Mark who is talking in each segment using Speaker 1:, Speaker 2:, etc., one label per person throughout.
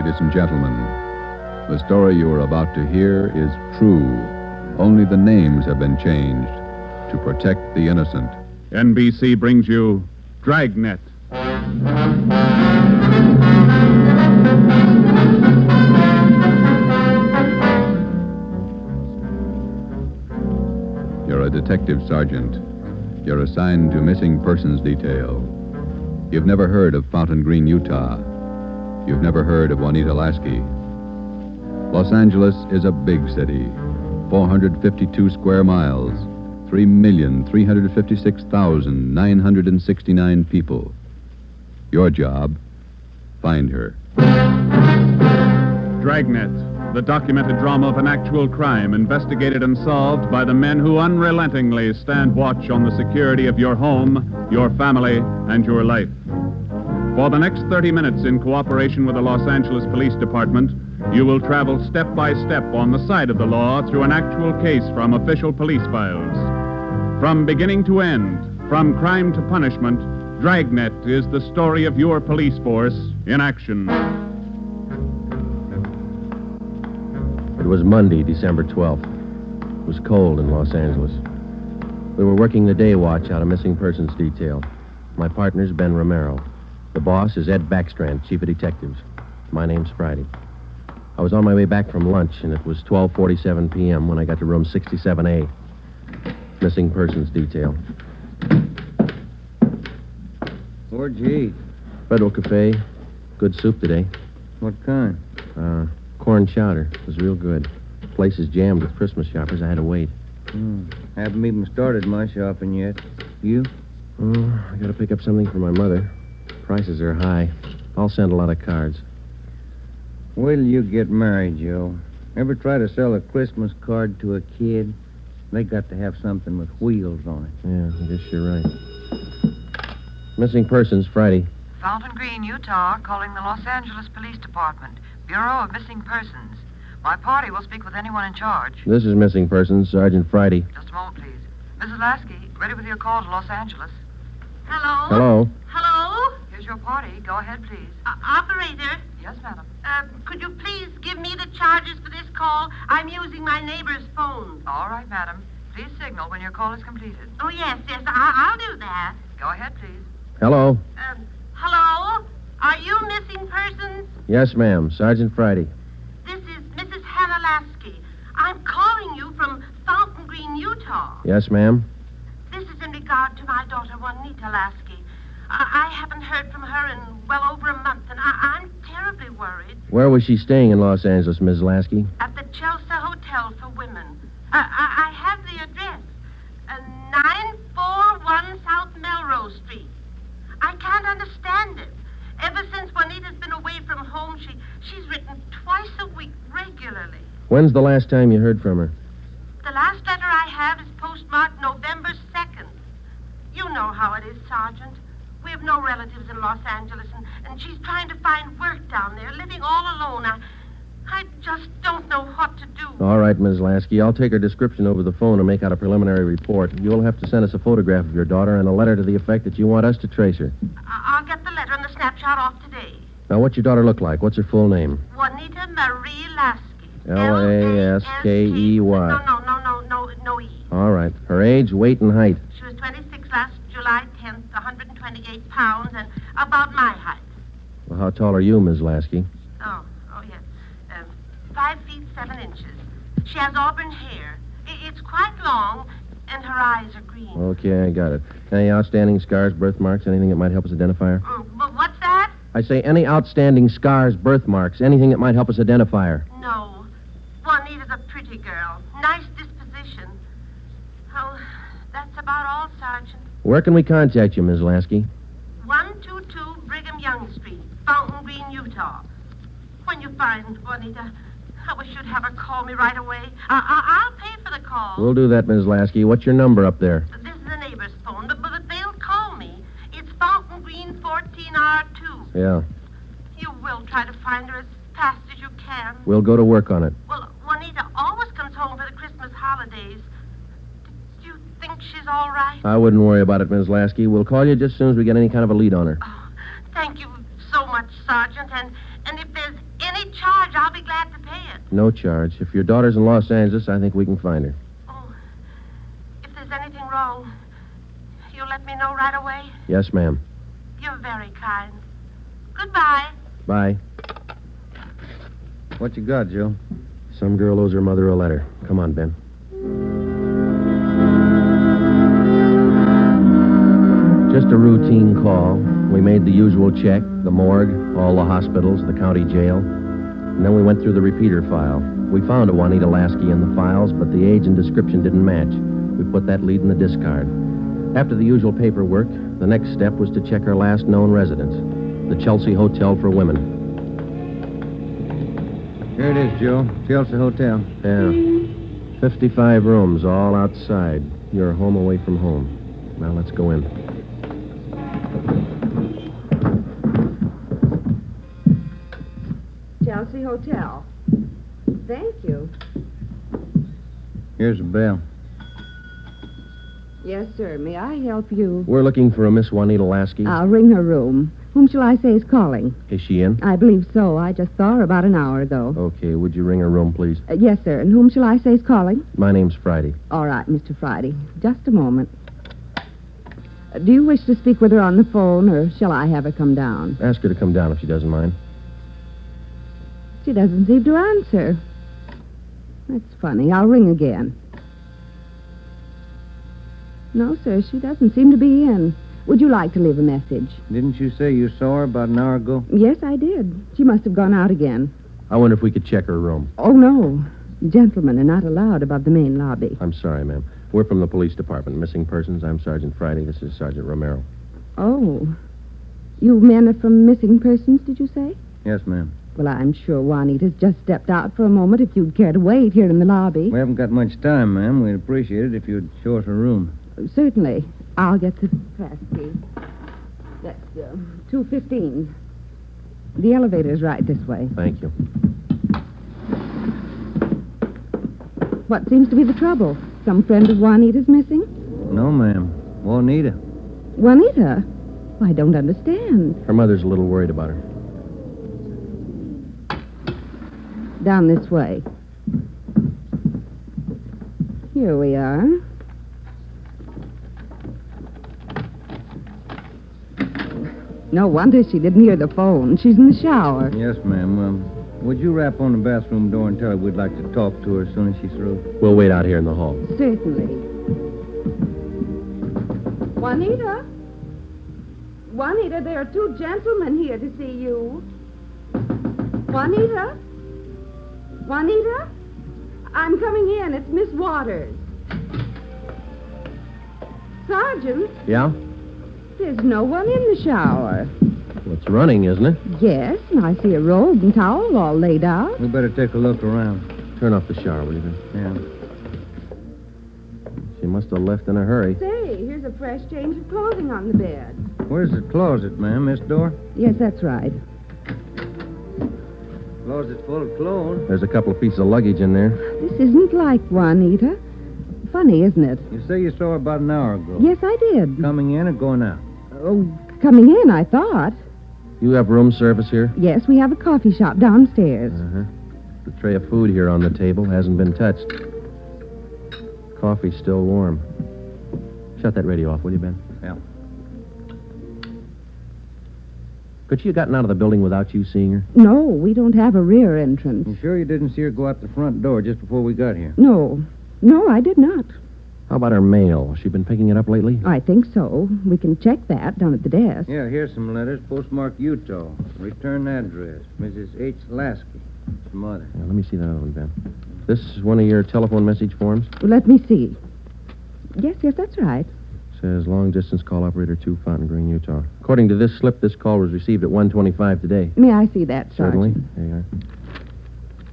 Speaker 1: ladies and gentlemen. The story you are about to hear is true. Only the names have been changed to protect the innocent.
Speaker 2: NBC brings you Dragnet.
Speaker 1: You're a detective sergeant. You're assigned to missing persons detail. You've never heard of Fountain Green, Utah. You've never heard of Juanita Lasky. Los Angeles is a big city. 452 square miles. 3,356,969 people. Your job, find her.
Speaker 2: Dragnet, the documented drama of an actual crime investigated and solved by the men who unrelentingly stand watch on the security of your home, your family, and your life. For the next 30 minutes, in cooperation with the Los Angeles Police Department, you will travel step by step on the side of the law through an actual case from official police files. From beginning to end, from crime to punishment, Dragnet is the story of your police force in action.
Speaker 3: It was Monday, December 12th. It was cold in Los Angeles. We were working the day watch out of missing persons detail. My partner's Ben Romero. The boss is Ed Backstrand, chief of detectives. My name's Friday. I was on my way back from lunch, and it was 12:47 p.m. when I got to room 67A. Missing persons detail.
Speaker 4: Where'd you eat?
Speaker 3: Federal Cafe. Good soup today.
Speaker 4: What kind?
Speaker 3: Corn chowder. It was real good. Place is jammed with Christmas shoppers. I had to wait.
Speaker 4: Haven't even started my shopping yet. You?
Speaker 3: Oh, I gotta pick up something for my mother. Prices are high. I'll send a lot of cards.
Speaker 4: Wait till you get married, Joe. Ever try to sell a Christmas card to a kid? They got to have something with wheels on it.
Speaker 3: Yeah, I guess you're right. Missing persons, Friday.
Speaker 5: Fountain Green, Utah, calling the Los Angeles Police Department. Bureau of Missing Persons. My party will speak with anyone in charge.
Speaker 3: This is missing persons, Sergeant Friday.
Speaker 5: Just a moment, please. Mrs. Lasky, ready with your call to Los Angeles.
Speaker 6: Hello?
Speaker 3: Hello?
Speaker 6: Hello?
Speaker 5: Here's your party. Go ahead, please.
Speaker 6: Operator,
Speaker 5: Yes, madam.
Speaker 6: could you please give me the charges for this call? I'm using my neighbor's phone.
Speaker 5: All right, madam. Please signal when your call is completed.
Speaker 6: Oh, yes, I'll do that.
Speaker 5: Go ahead, please.
Speaker 3: Hello?
Speaker 6: Hello? Are you missing persons?
Speaker 3: Yes, ma'am. Sergeant Friday.
Speaker 6: This is Mrs. Hannah Lasky. I'm calling you from Fountain Green, Utah.
Speaker 3: Yes, ma'am.
Speaker 6: This is in regard to my daughter, Juanita Lasky. I haven't heard from her in well over a month, and I'm terribly worried.
Speaker 3: Where was she staying in Los Angeles, Ms. Lasky?
Speaker 6: At the Chelsea Hotel for Women. I have the address. 941 South Melrose Street. I can't understand it. Ever since Juanita's been away from home, she's written twice a week regularly.
Speaker 3: When's the last time you heard from her?
Speaker 6: The last letter I have is postmarked November 2nd. You know how it is, Sergeant. We have no relatives in Los Angeles, and she's trying to find work down there, living all alone. I just don't know what to do.
Speaker 3: All right, Ms. Lasky. I'll take her description over the phone and make out a preliminary report. You'll have to send us a photograph of your daughter and a letter to the effect that you want us to trace her.
Speaker 6: I'll get the letter and the snapshot off today.
Speaker 3: Now, what's your daughter look like? What's her full name?
Speaker 6: Juanita Marie Lasky.
Speaker 3: Laskey.
Speaker 6: No E.
Speaker 3: All right. Her age, weight, and height.
Speaker 6: She was 26 last July 10th, 128 pounds, and about my height.
Speaker 3: Well, how tall are you, Ms. Lasky?
Speaker 6: Oh, yes. 5 feet 7 inches. She has auburn hair. It's quite long, and her eyes are green.
Speaker 3: Okay, I got it. Any outstanding scars, birthmarks, anything that might help us identify her?
Speaker 6: But what's that?
Speaker 3: I say any outstanding scars, birthmarks, anything that might help us identify her.
Speaker 6: No. Juanita's a pretty girl. Nice disposition. Oh, that's about all, Sergeant.
Speaker 3: Where can we contact you, Ms. Lasky?
Speaker 6: 122 Brigham Young Street, Fountain Green, Utah. When you find Juanita, I wish you'd have her call me right away. I'll pay for the call.
Speaker 3: We'll do that, Ms. Lasky. What's your number up there?
Speaker 6: This is the neighbor's phone, but they'll call me. It's Fountain Green 14R2.
Speaker 3: Yeah.
Speaker 6: You will try to find her as fast as you can.
Speaker 3: We'll go to work on it.
Speaker 6: Well, Juanita always comes home for the Christmas holidays. Do you think she's all right?
Speaker 3: I wouldn't worry about it, Ms. Lasky. We'll call you just as soon as we get any kind of a lead on her.
Speaker 6: Oh, thank you so much, Sergeant. And if there's any
Speaker 3: No charge. If your daughter's in Los Angeles, I think we can find her.
Speaker 6: Oh, if there's anything wrong, you'll let me know right away?
Speaker 3: Yes, ma'am.
Speaker 6: You're very kind. Goodbye.
Speaker 3: Bye.
Speaker 4: What you got, Joe?
Speaker 3: Some girl owes her mother a letter. Come on, Ben. Just a routine call. We made the usual check, the morgue, all the hospitals, the county jail. And then we went through the repeater file. We found a Juanita Lasky in the files, but the age and description didn't match. We put that lead in the discard. After the usual paperwork, the next step was to check her last known residence, the Chelsea Hotel for Women.
Speaker 4: Here it is, Joe. Chelsea Hotel.
Speaker 3: Yeah. 55 rooms, all outside. Your home away from home. Well, let's go in.
Speaker 7: Chelsea Hotel. Thank you.
Speaker 4: Here's a bell.
Speaker 7: Yes, sir. May I help you?
Speaker 3: We're looking for a Miss Juanita Lasky.
Speaker 7: I'll ring her room. Whom shall I say is calling?
Speaker 3: Is she in?
Speaker 7: I believe so. I just saw her about an hour ago.
Speaker 3: Okay, would you ring her room, please?
Speaker 7: Yes, sir. And whom shall I say is calling?
Speaker 3: My name's Friday.
Speaker 7: All right, Mr. Friday. Just a moment. Do you wish to speak with her on the phone, or shall I have her come down?
Speaker 3: Ask her to come down if she doesn't mind.
Speaker 7: She doesn't seem to answer. That's funny. I'll ring again. No, sir, she doesn't seem to be in. Would you like to leave a message?
Speaker 4: Didn't you say you saw her about an hour ago?
Speaker 7: Yes, I did. She must have gone out again.
Speaker 3: I wonder if we could check her room.
Speaker 7: Oh, no. Gentlemen are not allowed above the main lobby.
Speaker 3: I'm sorry, ma'am. We're from the police department. Missing persons. I'm Sergeant Friday. This is Sergeant Romero.
Speaker 7: Oh. You men are from missing persons, did you say?
Speaker 4: Yes, ma'am.
Speaker 7: Well, I'm sure Juanita's just stepped out for a moment if you'd care to wait here in the lobby.
Speaker 4: We haven't got much time, ma'am. We'd appreciate it if you'd show us her room.
Speaker 7: Certainly. I'll get the pass key. That's 215. The elevator's right this way.
Speaker 3: Thank you.
Speaker 7: What seems to be the trouble? Some friend of Juanita's missing?
Speaker 4: No, ma'am. Juanita.
Speaker 7: Juanita? I don't understand.
Speaker 3: Her mother's a little worried about her.
Speaker 7: Down this way. Here we are. No wonder she didn't hear the phone. She's in the shower.
Speaker 4: Yes, ma'am. Would you rap on the bathroom door and tell her we'd like to talk to her as soon as she's through?
Speaker 3: We'll wait out here in the hall.
Speaker 7: Certainly. Juanita? Juanita, there are two gentlemen here to see you. Juanita? Juanita? I'm coming in. It's Miss Waters. Sergeant,
Speaker 3: Yeah?
Speaker 7: there's no one in the shower.
Speaker 3: Well, it's running, isn't it?
Speaker 7: Yes, and I see a robe and towel all laid out.
Speaker 4: We better take a look around.
Speaker 3: Turn off the shower, will you, Ben?
Speaker 4: Yeah.
Speaker 3: She must have left in a hurry.
Speaker 7: Say, here's a fresh change of clothing on the bed.
Speaker 4: Where's the closet, ma'am? This door?
Speaker 7: Yes, that's right.
Speaker 4: Closet full of clothes.
Speaker 3: There's a couple of pieces of luggage in there.
Speaker 7: This isn't like Juanita. Funny, isn't it?
Speaker 4: You say you saw her about an hour ago.
Speaker 7: Yes, I did.
Speaker 4: Coming in or going out?
Speaker 7: Oh, coming in, I thought.
Speaker 3: You have room service here?
Speaker 7: Yes, we have a coffee shop downstairs.
Speaker 3: Uh-huh. The tray of food here on the table hasn't been touched. Coffee's still warm. Shut that radio off, will you, Ben?
Speaker 4: Yeah.
Speaker 3: Could she have gotten out of the building without you seeing her?
Speaker 7: No, we don't have a rear entrance.
Speaker 4: You sure you didn't see her go out the front door just before we got here?
Speaker 7: No, I did not.
Speaker 3: How about her mail? Has she been picking it up lately?
Speaker 7: I think so. We can check that down at the desk.
Speaker 4: Yeah, here's some letters. Postmark Utah. Return address. Mrs. H. Lasky. It's mother.
Speaker 3: Yeah, let me see that other one, Ben. This is one of your telephone message forms?
Speaker 7: Well, let me see. Yes, that's right.
Speaker 3: Says long distance call operator 2, Fountain Green, Utah. According to this slip, this call was received at 1:25 today.
Speaker 7: May I see that,
Speaker 3: Certainly.
Speaker 7: Sergeant?
Speaker 3: There you are.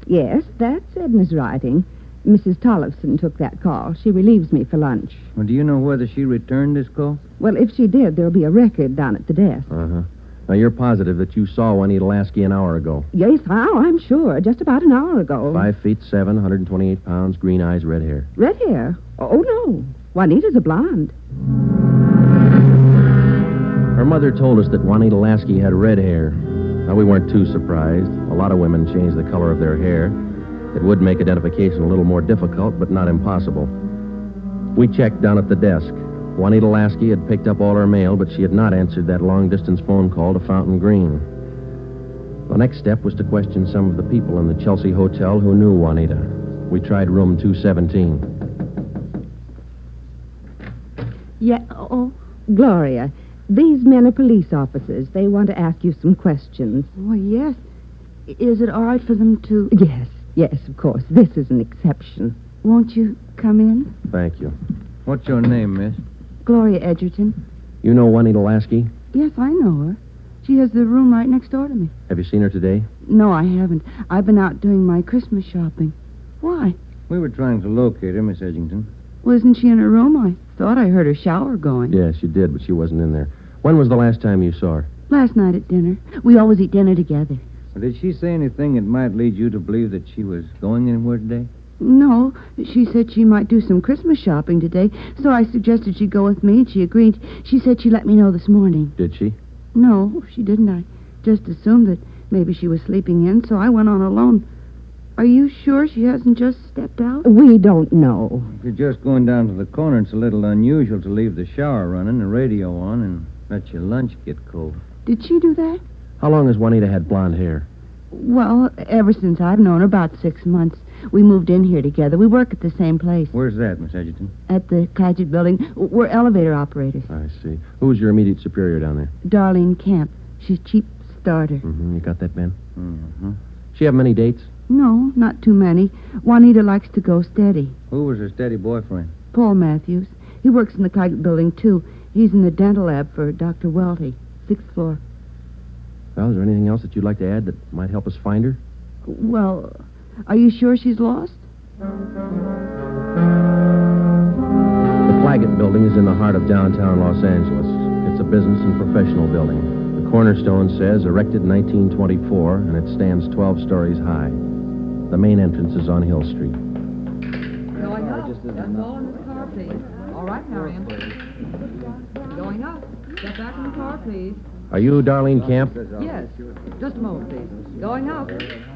Speaker 7: Yes, that's Edna's writing. Mrs. Tollefson took that call. She relieves me for lunch.
Speaker 4: Well, do you know whether she returned this call?
Speaker 7: Well, if she did, there'll be a record down at the desk.
Speaker 3: Uh-huh. Now, you're positive that you saw Juanita Lasky an hour ago.
Speaker 7: Yes, how? I'm sure. Just about an hour ago.
Speaker 3: 5'7", 128 pounds, green eyes, red hair.
Speaker 7: Red hair? Oh, no. Juanita's a blonde.
Speaker 3: Her mother told us that Juanita Lasky had red hair. Now, we weren't too surprised. A lot of women change the color of their hair. It would make identification a little more difficult, but not impossible. We checked down at the desk. Juanita Lasky had picked up all her mail, but she had not answered that long-distance phone call to Fountain Green. The next step was to question some of the people in the Chelsea Hotel who knew Juanita. We tried room 217.
Speaker 7: Yeah, Gloria, these men are police officers. They want to ask you some questions.
Speaker 8: Oh, yes. Is it all right for them to...
Speaker 7: Yes, of course. This is an exception.
Speaker 8: Won't you come in?
Speaker 3: Thank you.
Speaker 4: What's your name, miss?
Speaker 8: Gloria Edgerton.
Speaker 3: You know Juanita Lasky?
Speaker 8: Yes, I know her. She has the room right next door to me.
Speaker 3: Have you seen her today?
Speaker 8: No, I haven't. I've been out doing my Christmas shopping. Why?
Speaker 4: We were trying to locate her, Miss Edgington.
Speaker 8: Well, isn't she in her room? I thought I heard her shower going.
Speaker 3: Yes, you did, but she wasn't in there. When was the last time you saw her?
Speaker 8: Last night at dinner. We always eat dinner together.
Speaker 4: Did she say anything that might lead you to believe that she was going anywhere today?
Speaker 8: No, she said she might do some Christmas shopping today, so I suggested she go with me, and she agreed. She said she'd let me know this morning.
Speaker 3: Did she?
Speaker 8: No, she didn't. I just assumed that maybe she was sleeping in, so I went on alone. Are you sure she hasn't just stepped out?
Speaker 7: We don't know.
Speaker 4: If you're just going down to the corner, it's a little unusual to leave the shower running, the radio on, and let your lunch get cold.
Speaker 8: Did she do that?
Speaker 3: How long has Juanita had blonde hair?
Speaker 8: Well, ever since I've known her, about 6 months. We moved in here together. We work at the same place.
Speaker 4: Where's that, Miss Edgerton?
Speaker 8: At the Clagett building. We're elevator operators.
Speaker 3: I see. Who was your immediate superior down there?
Speaker 8: Darlene Camp. She's chief starter.
Speaker 3: Mm-hmm. You got that, Ben?
Speaker 4: Mm-hmm.
Speaker 3: She have many dates?
Speaker 8: No, not too many. Juanita likes to go steady.
Speaker 4: Who was her steady boyfriend?
Speaker 8: Paul Matthews. He works in the Clagett building, too. He's in the dental lab for Dr. Welty, 6th floor.
Speaker 3: Well, is there anything else that you'd like to add that might help us find her?
Speaker 8: Well, are you sure she's lost?
Speaker 3: The Clagett building is in the heart of downtown Los Angeles. It's a business and professional building. The cornerstone says erected in 1924, and it stands 12 stories high. The main entrance is on Hill Street.
Speaker 9: Going up. That's all in this car, please. All right, Marion. Going up. Step back in the car, please.
Speaker 3: Are you Darlene Camp?
Speaker 9: Yes. Just a moment, please. Going up.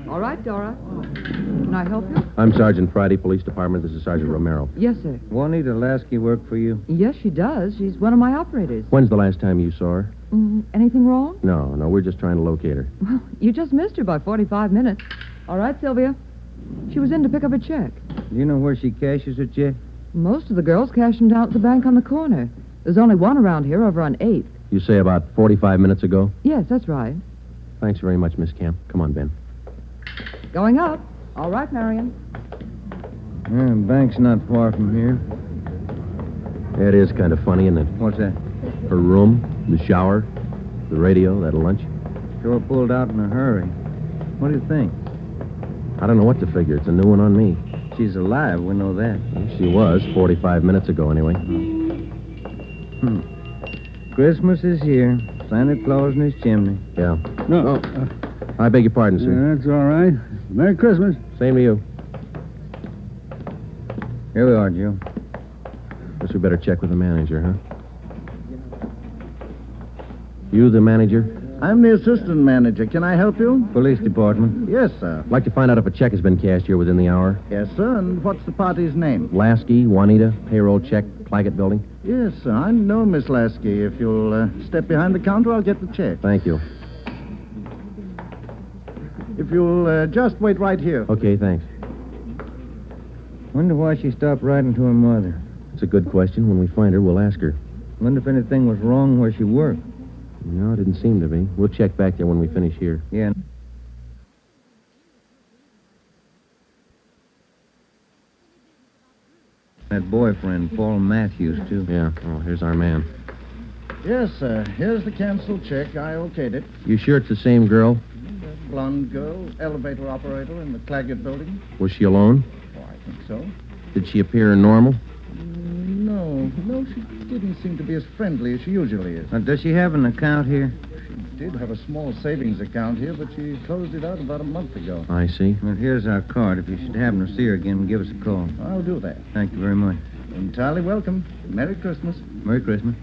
Speaker 9: All right, Dora. Can I help you?
Speaker 3: I'm Sergeant Friday, Police Department. This is Sergeant Romero.
Speaker 9: Yes, sir.
Speaker 4: Juanita Lasky work for you?
Speaker 9: Yes, she does. She's one of my operators.
Speaker 3: When's the last time you saw her?
Speaker 9: Anything wrong?
Speaker 3: No, we're just trying to locate her.
Speaker 9: Well, you just missed her by 45 minutes. All right, Sylvia. She was in to pick up a check.
Speaker 4: Do you know where she cashes her check?
Speaker 9: Most of the girls cash them down at the bank on the corner. There's only one around here over on 8th.
Speaker 3: You say about 45 minutes ago?
Speaker 9: Yes, that's right.
Speaker 3: Thanks very much, Miss Camp. Come on, Ben.
Speaker 9: Going up. All right, Marion.
Speaker 4: Bank's not far from here.
Speaker 3: It is kind of funny, isn't it?
Speaker 4: What's that?
Speaker 3: Her room, the shower, the radio, that lunch.
Speaker 4: Sure pulled out in a hurry. What do you think?
Speaker 3: I don't know what to figure. It's a new one on me.
Speaker 4: She's alive, we know that.
Speaker 3: Well, she was 45 minutes ago, anyway.
Speaker 4: Christmas is here. Santa Claus in his chimney.
Speaker 3: Yeah.
Speaker 10: No.
Speaker 3: I beg your pardon, sir.
Speaker 10: That's all right. Merry Christmas.
Speaker 3: Same to you.
Speaker 4: Here we are, Joe.
Speaker 3: Guess we better check with the manager, huh? You the manager?
Speaker 10: I'm the assistant manager. Can I help you?
Speaker 4: Police department.
Speaker 10: Yes, sir.
Speaker 3: I'd like to find out if a check has been cashed here within the hour.
Speaker 10: Yes, sir. And what's the party's name?
Speaker 3: Lasky, Juanita, payroll check, Clagett building.
Speaker 10: Yes, sir. I know Miss Lasky. If you'll step behind the counter, I'll get the check.
Speaker 3: Thank you.
Speaker 10: If you'll just wait right here.
Speaker 3: Okay, thanks.
Speaker 4: Wonder why she stopped writing to her mother.
Speaker 3: It's a good question. When we find her, we'll ask her.
Speaker 4: Wonder if anything was wrong where she worked.
Speaker 3: No, it didn't seem to be. We'll check back there when we finish here.
Speaker 4: Yeah. That boyfriend, Paul Matthews, too.
Speaker 3: Yeah. Oh, here's our man.
Speaker 10: Yes, sir. Here's the canceled check. I okayed it.
Speaker 3: You sure it's the same girl?
Speaker 10: That blonde girl, elevator operator in the Clagett building.
Speaker 3: Was she alone?
Speaker 10: Oh, I think so.
Speaker 3: Did she appear normal?
Speaker 10: No, she didn't seem to be as friendly as she usually is.
Speaker 4: Does she have an account here?
Speaker 10: She did have a small savings account here, but she closed it out about a month ago.
Speaker 3: I see.
Speaker 4: Well, here's our card. If you should happen to see her again, give us a call.
Speaker 10: I'll do that.
Speaker 4: Thank you very much.
Speaker 10: Entirely welcome. Merry Christmas.
Speaker 4: Merry Christmas.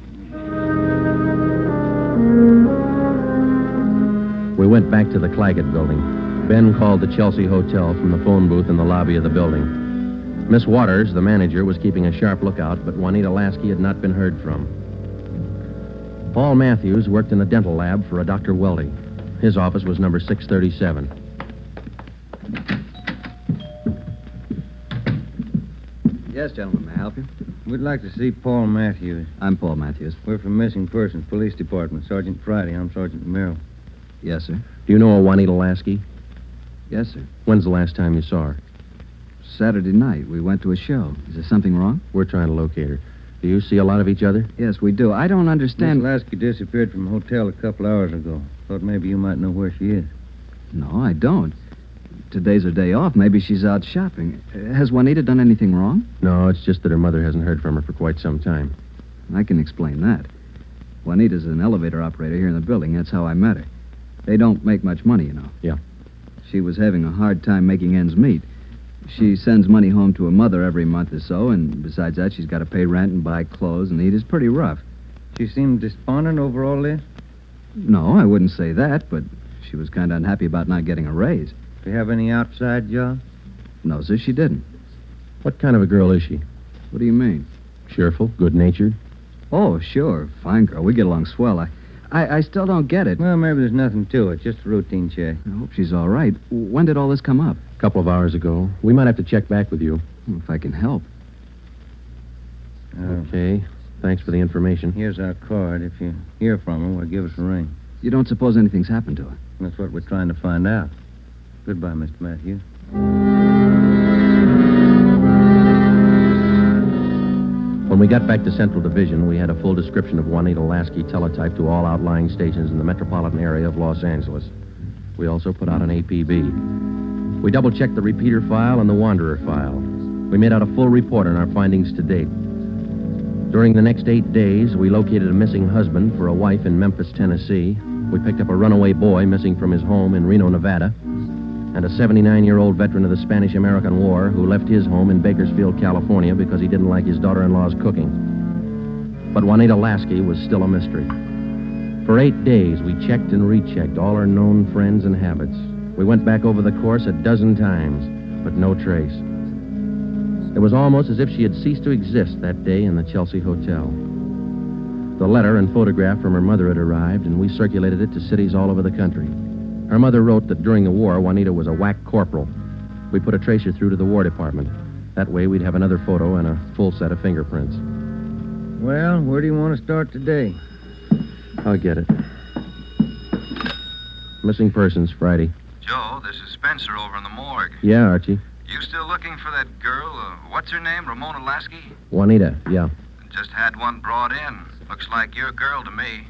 Speaker 3: We went back to the Clagett building. Ben called the Chelsea Hotel from the phone booth in the lobby of the building. Miss Waters, the manager, was keeping a sharp lookout, but Juanita Lasky had not been heard from. Paul Matthews worked in a dental lab for a Dr. Weldy. His office was number 637.
Speaker 11: Yes, gentlemen, may I help you?
Speaker 4: We'd like to see Paul Matthews.
Speaker 11: I'm Paul Matthews.
Speaker 4: We're from Missing Persons Police Department. Sergeant Friday. I'm Sergeant Merrill.
Speaker 11: Yes, sir.
Speaker 3: Do you know a Juanita Lasky?
Speaker 11: Yes, sir.
Speaker 3: When's the last time you saw her?
Speaker 11: Saturday night, we went to a show. Is there something wrong?
Speaker 3: We're trying to locate her. Do you see a lot of each other?
Speaker 11: Yes, we do. I don't understand.
Speaker 4: Miss Lasky disappeared from a hotel a couple hours ago. Thought maybe you might know where she is.
Speaker 11: No, I don't. Today's her day off. Maybe she's out shopping. Has Juanita done anything wrong?
Speaker 3: No, it's just that her mother hasn't heard from her for quite some time.
Speaker 11: I can explain that. Juanita's an elevator operator here in the building. That's how I met her. They don't make much money, you know.
Speaker 3: Yeah.
Speaker 11: She was having a hard time making ends meet. She sends money home to her mother every month or so, and besides that, she's got to pay rent and buy clothes and eat. It's pretty rough.
Speaker 4: She seemed despondent over all this?
Speaker 11: No, I wouldn't say that, but she was kind of unhappy about not getting a raise.
Speaker 4: Do you have any outside job?
Speaker 11: No, sir, she didn't.
Speaker 3: What kind of a girl is she?
Speaker 11: What do you mean?
Speaker 3: Cheerful, good-natured?
Speaker 11: Oh, sure. Fine girl. We get along swell. I still don't get it.
Speaker 4: Well, maybe there's nothing to it. Just a routine check.
Speaker 11: I hope she's all right. When did all this come up?
Speaker 3: A couple of hours ago. We might have to check back with you.
Speaker 11: If I can help.
Speaker 3: Okay. Thanks for the information.
Speaker 4: Here's our card. If you hear from her, well, give us a ring.
Speaker 11: You don't suppose anything's happened to her?
Speaker 4: That's what we're trying to find out. Goodbye, Mr. Matthews.
Speaker 3: When we got back to Central Division, we had a full description of Juanita Lasky teletyped to all outlying stations in the metropolitan area of Los Angeles. We also put out an APB. We double-checked the repeater file and the wanderer file. We made out a full report on our findings to date. During the next 8 days, we located a missing husband for a wife in Memphis, Tennessee. We picked up a runaway boy missing from his home in Reno, Nevada, and a 79-year-old veteran of the Spanish-American War who left his home in Bakersfield, California because he didn't like his daughter-in-law's cooking. But Juanita Lasky was still a mystery. For 8 days, we checked and rechecked all her known friends and habits. We went back over the course a dozen times, but no trace. It was almost as if she had ceased to exist that day in the Chelsea Hotel. The letter and photograph from her mother had arrived, and we circulated it to cities all over the country. Her mother wrote that during the war, Juanita was a whack corporal. We put a tracer through to the War Department. That way, we'd have another photo and a full set of fingerprints.
Speaker 4: Well, where do you want to start today?
Speaker 3: I'll get it. Missing persons, Friday.
Speaker 12: Joe, this is Spencer over in the morgue.
Speaker 3: Yeah, Archie.
Speaker 12: You still looking for that girl? What's her name? Ramona Lasky?
Speaker 3: Juanita, yeah.
Speaker 12: Just had one brought in. Looks like your girl to me.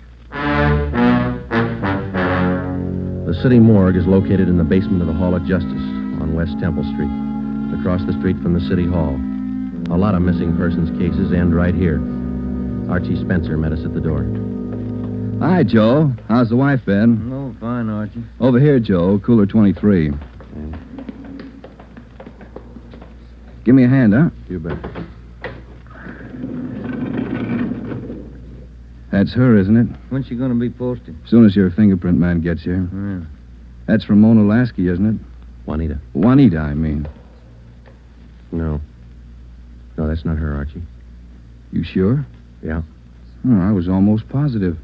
Speaker 3: The city morgue is located in the basement of the Hall of Justice on West Temple Street, across the street from the City Hall. A lot of missing persons cases end right here. Archie Spencer met us at the door.
Speaker 11: Hi, Joe. How's the wife been?
Speaker 4: Oh, fine, Archie.
Speaker 11: Over here, Joe. Cooler 23. Give me a hand, huh?
Speaker 3: You bet.
Speaker 11: That's her, isn't it?
Speaker 4: When's she going to be posted?
Speaker 11: As soon as your fingerprint man gets here.
Speaker 4: Yeah.
Speaker 11: That's Ramona Lasky, isn't it?
Speaker 3: Juanita.
Speaker 11: Juanita, I mean.
Speaker 3: No. No, that's not her, Archie.
Speaker 11: You sure?
Speaker 3: Yeah.
Speaker 11: Oh, I was almost positive.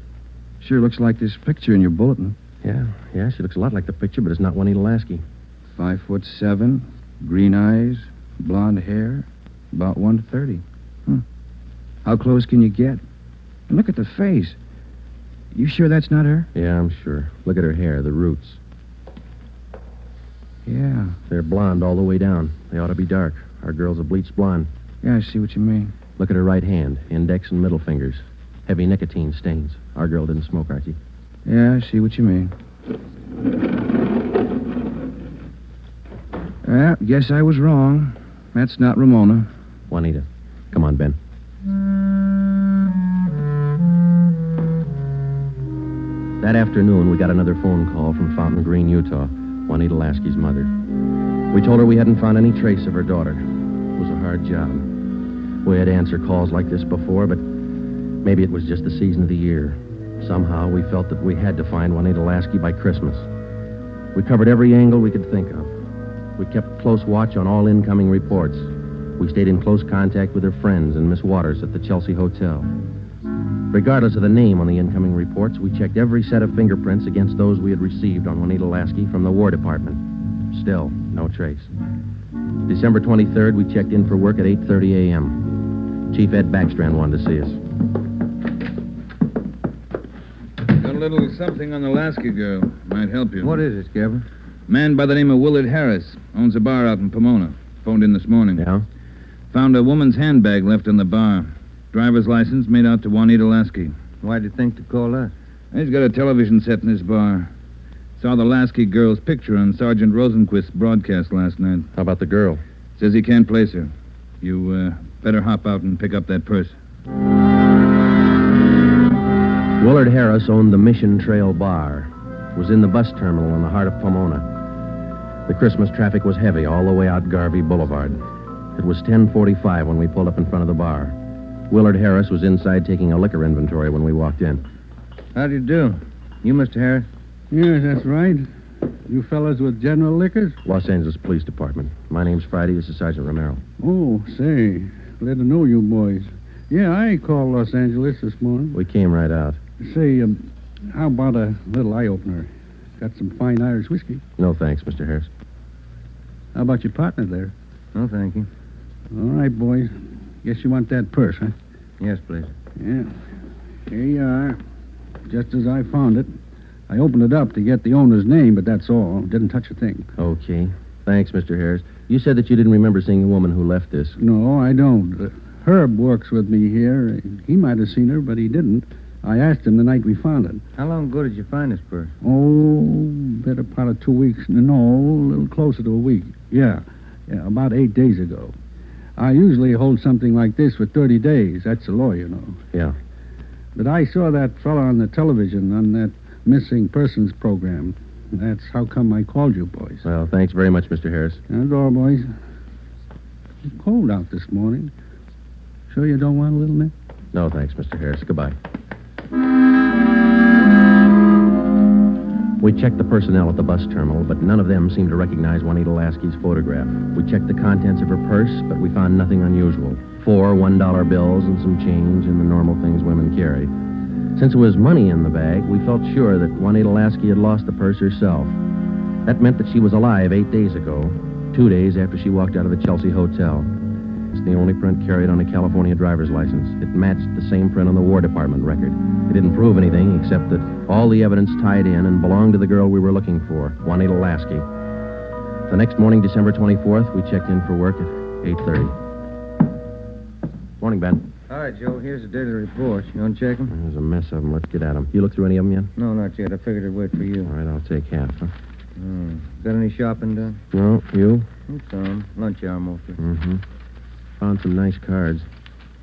Speaker 11: Sure looks like this picture in your bulletin.
Speaker 3: Yeah, she looks a lot like the picture, but it's not Juanita Lasky.
Speaker 11: 5'7", green eyes, blonde hair, about 130. How close can you get? And look at the face. You sure that's not her?
Speaker 3: Yeah, I'm sure. Look at her hair, the roots.
Speaker 11: Yeah.
Speaker 3: They're blonde all the way down. They ought to be dark. Our girl's a bleached blonde.
Speaker 11: Yeah, I see what you mean.
Speaker 3: Look at her right hand, index and middle fingers. Heavy nicotine stains. Our girl didn't smoke, Archie.
Speaker 11: Yeah, I see what you mean. Well, guess I was wrong. That's not Ramona.
Speaker 3: Juanita. Come on, Ben. That afternoon, we got another phone call from Fountain Green, Utah, Juanita Lasky's mother. We told her we hadn't found any trace of her daughter. It was a hard job. We had to answer calls like this before, but maybe it was just the season of the year. Somehow, we felt that we had to find Juanita Lasky by Christmas. We covered every angle we could think of. We kept close watch on all incoming reports. We stayed in close contact with her friends and Miss Waters at the Chelsea Hotel. Regardless of the name on the incoming reports, we checked every set of fingerprints against those we had received on Juanita Lasky from the War Department. Still, no trace. December 23rd, we checked in for work at 8:30 a.m. Chief Ed Backstrand wanted to see us.
Speaker 11: Got a little something on the Lasky girl. Might help you.
Speaker 4: What is it, Skipper?
Speaker 11: Man by the name of Willard Harris. Owns a bar out in Pomona. Phoned in this morning.
Speaker 3: Yeah?
Speaker 11: Found a woman's handbag left in the bar. Driver's license made out to Juanita Lasky.
Speaker 4: Why'd you think to call us?
Speaker 11: He's got a television set in his bar. Saw the Lasky girl's picture on Sergeant Rosenquist's broadcast last night.
Speaker 3: How about the girl?
Speaker 11: Says he can't place her. You better hop out and pick up that purse.
Speaker 3: Willard Harris owned the Mission Trail Bar. It was in the bus terminal in the heart of Pomona. The Christmas traffic was heavy all the way out Garvey Boulevard. It was 10:45 when we pulled up in front of the bar. Willard Harris was inside taking a liquor inventory when we walked in.
Speaker 4: How do you do? You, Mr. Harris?
Speaker 13: Yes, that's right. You fellas with General Liquors?
Speaker 3: Los Angeles Police Department. My name's Friday. This is Sergeant Romero.
Speaker 13: Oh, say, glad to know you boys. Yeah, I called Los Angeles this morning.
Speaker 3: We came right out.
Speaker 13: Say, how about a little eye-opener? Got some fine Irish whiskey.
Speaker 3: No thanks, Mr. Harris.
Speaker 13: How about your partner there?
Speaker 4: No, thank you.
Speaker 13: All right, boys. Guess you want that purse, huh?
Speaker 4: Yes, please.
Speaker 13: Yeah. Here you are. Just as I found it. I opened it up to get the owner's name, but that's all. Didn't touch a thing.
Speaker 3: Okay. Thanks, Mr. Harris. You said that you didn't remember seeing a woman who left this.
Speaker 13: No, I don't. Herb works with me here. He might have seen her, but he didn't. I asked him the night we found it.
Speaker 4: How long ago did you find this purse?
Speaker 13: Oh, better part of 2 weeks. No, a little closer to a week. Yeah, about 8 days ago. I usually hold something like this for 30 days. That's the law, you know.
Speaker 3: Yeah.
Speaker 13: But I saw that fella on the television on that missing persons program. That's how come I called you, boys.
Speaker 3: Well, thanks very much, Mr. Harris.
Speaker 13: That's all, boys. It's cold out this morning. Sure you don't want a little nip?
Speaker 3: No, thanks, Mr. Harris. Goodbye. We checked the personnel at the bus terminal, but none of them seemed to recognize Juanita Lasky's photograph. We checked the contents of her purse, but we found nothing unusual. 4 $1 bills and some change and the normal things women carry. Since it was money in the bag, we felt sure that Juanita Lasky had lost the purse herself. That meant that she was alive 8 days ago, 2 days after she walked out of the Chelsea Hotel. It's the only print carried on a California driver's license. It matched the same print on the War Department record. It didn't prove anything except that all the evidence tied in and belonged to the girl we were looking for, Juanita Lasky. The next morning, December 24th, we checked in for work at 8:30. Morning, Ben.
Speaker 4: All right, Joe, here's the daily report. You want to check them?
Speaker 3: There's a mess of them. Let's get at them. You look through any of them yet?
Speaker 4: No, not yet. I figured I'd wait for you.
Speaker 3: All right, I'll take half, huh?
Speaker 4: Got any shopping done?
Speaker 3: No, you?
Speaker 4: Some. Lunch hour mostly.
Speaker 3: Mm-hmm. Found some nice cards.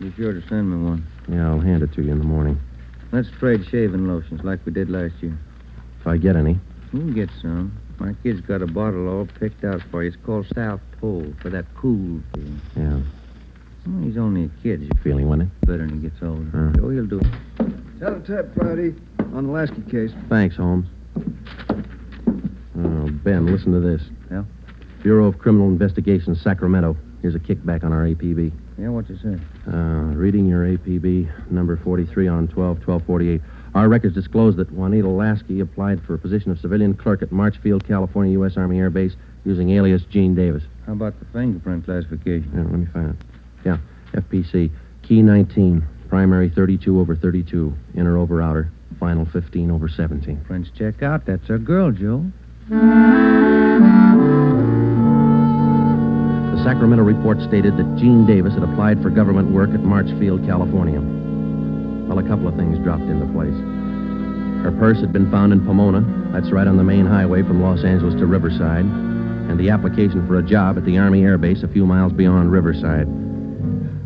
Speaker 4: Be sure to send me one.
Speaker 3: Yeah, I'll hand it to you in the morning.
Speaker 4: Let's trade shaving lotions like we did last year.
Speaker 3: If I get any.
Speaker 4: You can get some. My kid's got a bottle all picked out for you. It's called South Pole for that cool thing.
Speaker 3: Yeah.
Speaker 4: Well, he's only a kid. He's
Speaker 3: Feeling winning?
Speaker 4: better when he gets older. Oh, he'll do it.
Speaker 10: Tell the tap, Friday, on the Lasky case.
Speaker 3: Thanks, Holmes. Oh, Ben, listen to this.
Speaker 4: Yeah?
Speaker 3: Bureau of Criminal Investigation, Sacramento. Here's a kickback on our APB.
Speaker 4: Yeah, what's it say?
Speaker 3: Reading your APB, number 43 on 12/12/48. Our records disclose that Juanita Lasky applied for a position of civilian clerk at Marchfield, California, U.S. Army Air Base, using alias Gene Davis.
Speaker 4: How about the fingerprint classification?
Speaker 3: Yeah, let me find it. Yeah, FPC. Key 19, primary 32/32, inner over outer, final 15/17.
Speaker 4: Prints check out. That's our girl, Joe.
Speaker 3: The Sacramento report stated that Gene Davis had applied for government work at Marchfield, California. Well, a couple of things dropped into place. Her purse had been found in Pomona. That's right on the main highway from Los Angeles to Riverside. And the application for a job at the Army Air Base a few miles beyond Riverside.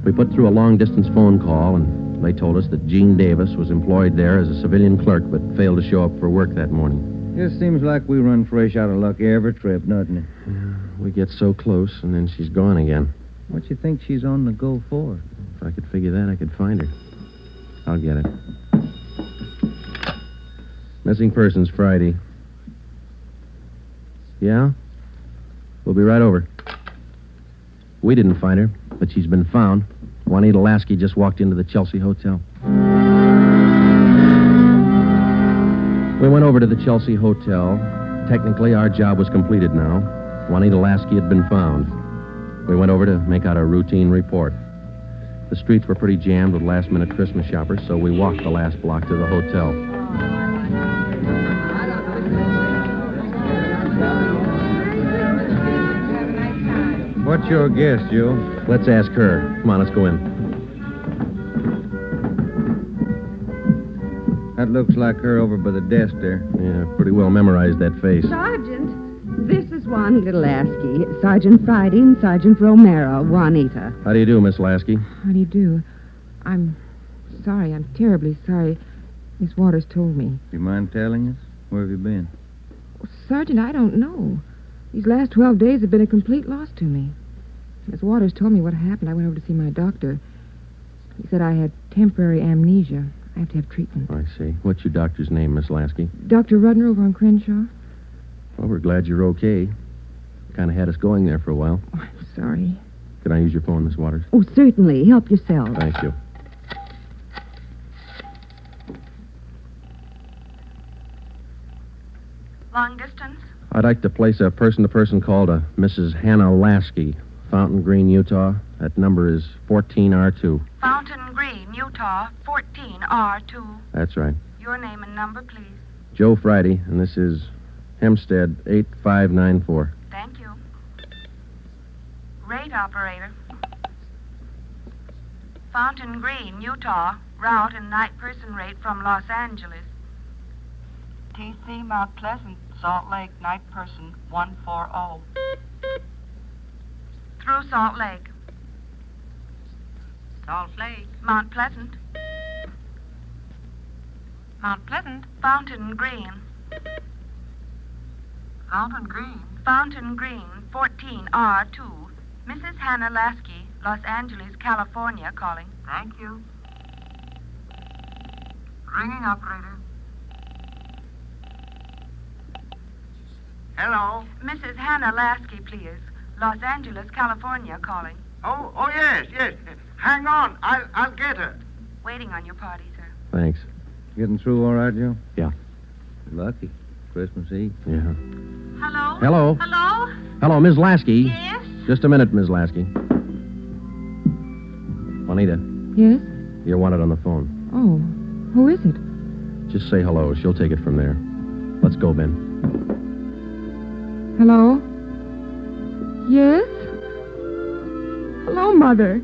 Speaker 3: We put through a long-distance phone call, and they told us that Gene Davis was employed there as a civilian clerk but failed to show up for work that morning.
Speaker 4: It seems like we run fresh out of luck every trip, doesn't it?
Speaker 3: Yeah, we get so close, and then she's gone again.
Speaker 4: What you think she's on the go for?
Speaker 3: If I could figure that, I could find her. I'll get it. Missing persons, Friday. Yeah? We'll be right over. We didn't find her, but she's been found. Juanita Lasky just walked into the Chelsea Hotel. We went over to the Chelsea Hotel. Technically, our job was completed now. Juanita Lasky had been found. We went over to make out a routine report. The streets were pretty jammed with last-minute Christmas shoppers, so we walked the last block to the hotel.
Speaker 4: What's your guess, Joe?
Speaker 3: Let's ask her. Come on, let's go in.
Speaker 4: That looks like her over by the desk there.
Speaker 3: Yeah, pretty well memorized that face.
Speaker 7: Sergeant, this is Juanita Lasky. Sergeant Friday and Sergeant Romero. Juanita.
Speaker 3: How do you do, Miss Lasky?
Speaker 9: How do you do? I'm sorry. I'm terribly sorry. Miss Waters told me.
Speaker 4: Do you mind telling us? Where have you been?
Speaker 9: Sergeant, I don't know. These last 12 days have been a complete loss to me. Miss Waters told me what happened. I went over to see my doctor. He said I had temporary amnesia. I have to have treatment.
Speaker 3: I see. What's your doctor's name, Miss Lasky?
Speaker 9: Dr. Rudner over on Crenshaw.
Speaker 3: Well, we're glad you're okay. Kind of had us going there for a while.
Speaker 9: Oh, I'm sorry.
Speaker 3: Could I use your phone, Miss Waters?
Speaker 7: Oh, certainly. Help yourself.
Speaker 3: Thank you.
Speaker 14: Long distance?
Speaker 3: I'd like to place a person-to-person call to Mrs. Hannah Lasky, Fountain Green, Utah. That number is 14R2.
Speaker 14: Fountain Green, Utah, 14R2.
Speaker 3: That's right.
Speaker 14: Your name and number, please.
Speaker 3: Joe Friday, and this is Hempstead 8594.
Speaker 14: Thank you. Rate operator. Fountain Green, Utah, route and night person rate from Los Angeles. TC Mount Pleasant, Salt Lake, night person 140. Through Salt Lake. Salt Lake. Mount Pleasant. Mount Pleasant. Fountain Green. Fountain Green. Fountain Green, 14R2. Mrs. Hannah Lasky, Los Angeles, California, calling. Thank you. Ringing operator.
Speaker 15: Hello.
Speaker 14: Mrs. Hannah Lasky, please. Los Angeles, California, calling.
Speaker 15: Oh, yes. Hang on. I'll get her.
Speaker 14: Waiting on your party, sir.
Speaker 3: Thanks.
Speaker 4: Getting through all right, Joe?
Speaker 3: Yeah.
Speaker 4: Lucky. Christmas Eve.
Speaker 3: Yeah.
Speaker 6: Hello?
Speaker 3: Hello.
Speaker 6: Hello?
Speaker 3: Hello, Miss Lasky.
Speaker 6: Yes?
Speaker 3: Just a minute, Miss Lasky. Juanita,
Speaker 9: Yes?
Speaker 3: you're wanted on the phone.
Speaker 9: Oh, who is it?
Speaker 3: Just say hello. She'll take it from there. Let's go, Ben.
Speaker 9: Hello? Yes? Hello, Mother.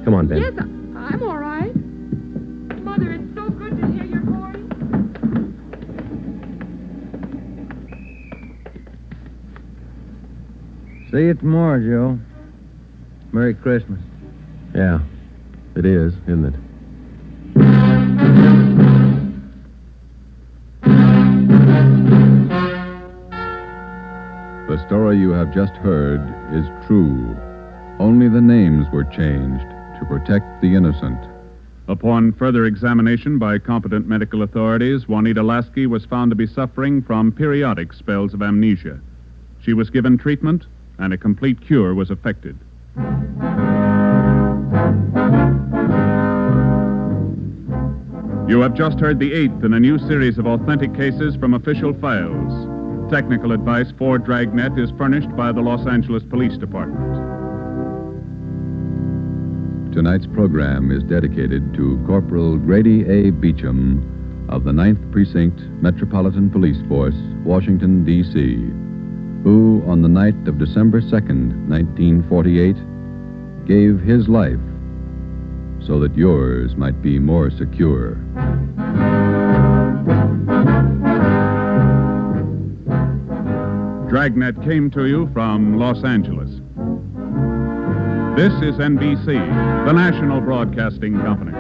Speaker 3: Come on, Ben.
Speaker 9: Yes, I'm all right. Mother, it's so good to hear your voice.
Speaker 4: See you tomorrow, Joe. Merry Christmas.
Speaker 3: Yeah, it is, isn't it?
Speaker 1: The story you have just heard is true. Only the names were changed to protect the innocent.
Speaker 2: Upon further examination by competent medical authorities, Juanita Lasky was found to be suffering from periodic spells of amnesia. She was given treatment, and a complete cure was effected. You have just heard the 8th in a new series of authentic cases from official files. Technical advice for Dragnet is furnished by the Los Angeles Police Department.
Speaker 1: Tonight's program is dedicated to Corporal Grady A. Beecham of the 9th Precinct Metropolitan Police Force, Washington, D.C., who, on the night of December 2nd, 1948, gave his life so that yours might be more secure.
Speaker 2: Dragnet came to you from Los Angeles. This is NBC, the national broadcasting company.